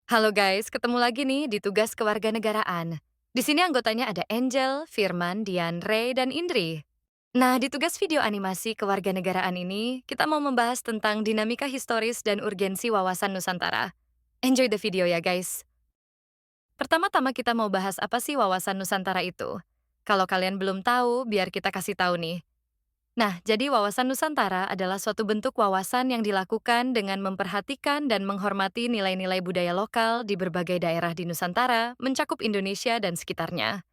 Halo guys, ketemu lagi nih di tugas kewarganegaraan. Di sini anggotanya ada Angel, Firman, Dian, Ray, dan Indri. Nah, di tugas video animasi kewarganegaraan ini, kita mau membahas tentang dinamika historis dan urgensi wawasan Nusantara. Enjoy the video ya guys. Pertama-tama kita mau bahas apa sih wawasan Nusantara itu. Kalau kalian belum tahu, biar kita kasih tahu nih. Nah, jadi wawasan Nusantara adalah suatu bentuk wawasan yang dilakukan dengan memperhatikan dan menghormati nilai-nilai budaya lokal di berbagai daerah di Nusantara, mencakup Indonesia dan sekitarnya.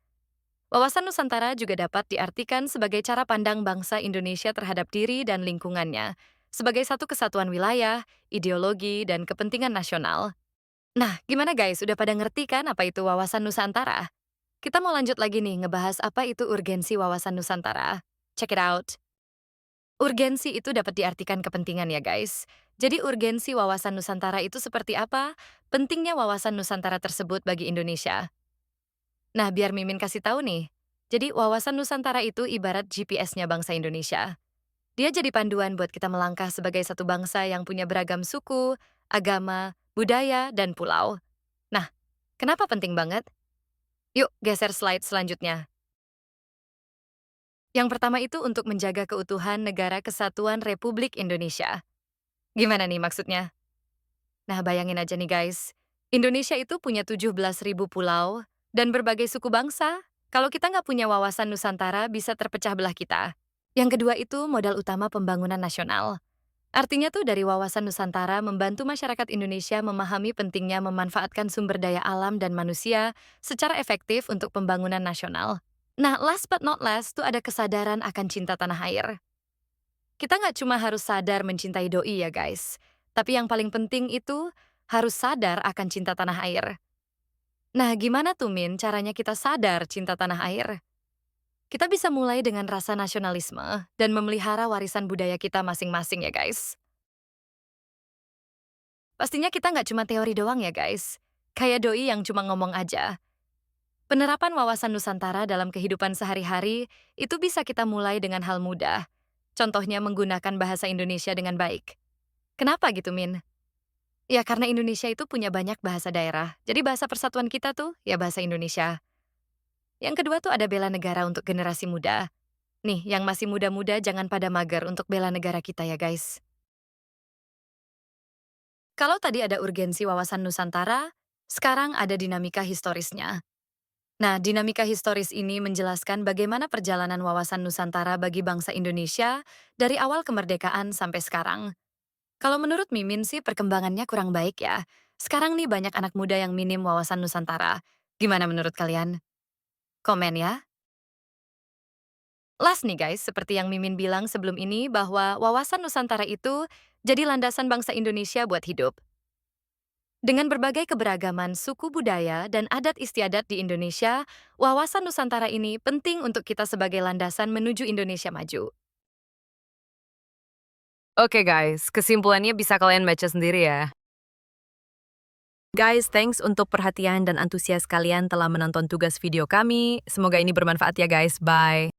Wawasan Nusantara juga dapat diartikan sebagai cara pandang bangsa Indonesia terhadap diri dan lingkungannya, sebagai satu kesatuan wilayah, ideologi, dan kepentingan nasional. Nah, gimana guys? Udah pada ngerti kan apa itu wawasan Nusantara? Kita mau lanjut lagi nih ngebahas apa itu urgensi wawasan Nusantara. Check it out. Urgensi itu dapat diartikan kepentingan ya guys. Jadi urgensi wawasan Nusantara itu seperti apa? Pentingnya wawasan Nusantara tersebut bagi Indonesia. Nah, biar Mimin kasih tahu nih. Jadi wawasan Nusantara itu ibarat GPS-nya bangsa Indonesia. Dia jadi panduan buat kita melangkah sebagai satu bangsa yang punya beragam suku, agama, budaya, dan pulau. Nah, kenapa penting banget? Yuk, geser slide selanjutnya. Yang pertama itu untuk menjaga keutuhan Negara Kesatuan Republik Indonesia. Gimana nih maksudnya? Nah, bayangin aja nih guys. Indonesia itu punya 17.000 pulau dan berbagai suku bangsa. Kalau kita nggak punya wawasan Nusantara, bisa terpecah belah kita. Yang kedua itu modal utama pembangunan nasional. Artinya tuh dari wawasan Nusantara membantu masyarakat Indonesia memahami pentingnya memanfaatkan sumber daya alam dan manusia secara efektif untuk pembangunan nasional. Nah, last but not last tuh ada kesadaran akan cinta tanah air. Kita nggak cuma harus sadar mencintai doi ya guys, tapi yang paling penting itu harus sadar akan cinta tanah air. Nah, gimana tuh Min caranya kita sadar cinta tanah air? Kita bisa mulai dengan rasa nasionalisme dan memelihara warisan budaya kita masing-masing ya guys. Pastinya kita nggak cuma teori doang ya guys. Kayak doi yang cuma ngomong aja. Penerapan wawasan Nusantara dalam kehidupan sehari-hari itu bisa kita mulai dengan hal mudah. Contohnya menggunakan bahasa Indonesia dengan baik. Kenapa gitu, Min? Ya, karena Indonesia itu punya banyak bahasa daerah. Jadi bahasa persatuan kita tuh, ya bahasa Indonesia. Yang kedua tuh ada bela negara untuk generasi muda. Nih, yang masih muda-muda jangan pada mager untuk bela negara kita ya guys. Kalau tadi ada urgensi wawasan Nusantara, sekarang ada dinamika historisnya. Nah, dinamika historis ini menjelaskan bagaimana perjalanan wawasan Nusantara bagi bangsa Indonesia dari awal kemerdekaan sampai sekarang. Kalau menurut Mimin sih perkembangannya kurang baik ya. Sekarang nih banyak anak muda yang minim wawasan Nusantara. Gimana menurut kalian? Komen ya. Last nih guys, seperti yang Mimin bilang sebelum ini bahwa wawasan Nusantara itu jadi landasan bangsa Indonesia buat hidup. Dengan berbagai keberagaman suku budaya dan adat istiadat di Indonesia, wawasan Nusantara ini penting untuk kita sebagai landasan menuju Indonesia maju. Oke guys, kesimpulannya bisa kalian baca sendiri ya. Guys, thanks untuk perhatian dan antusias kalian telah menonton tugas video kami. Semoga ini bermanfaat ya guys. Bye.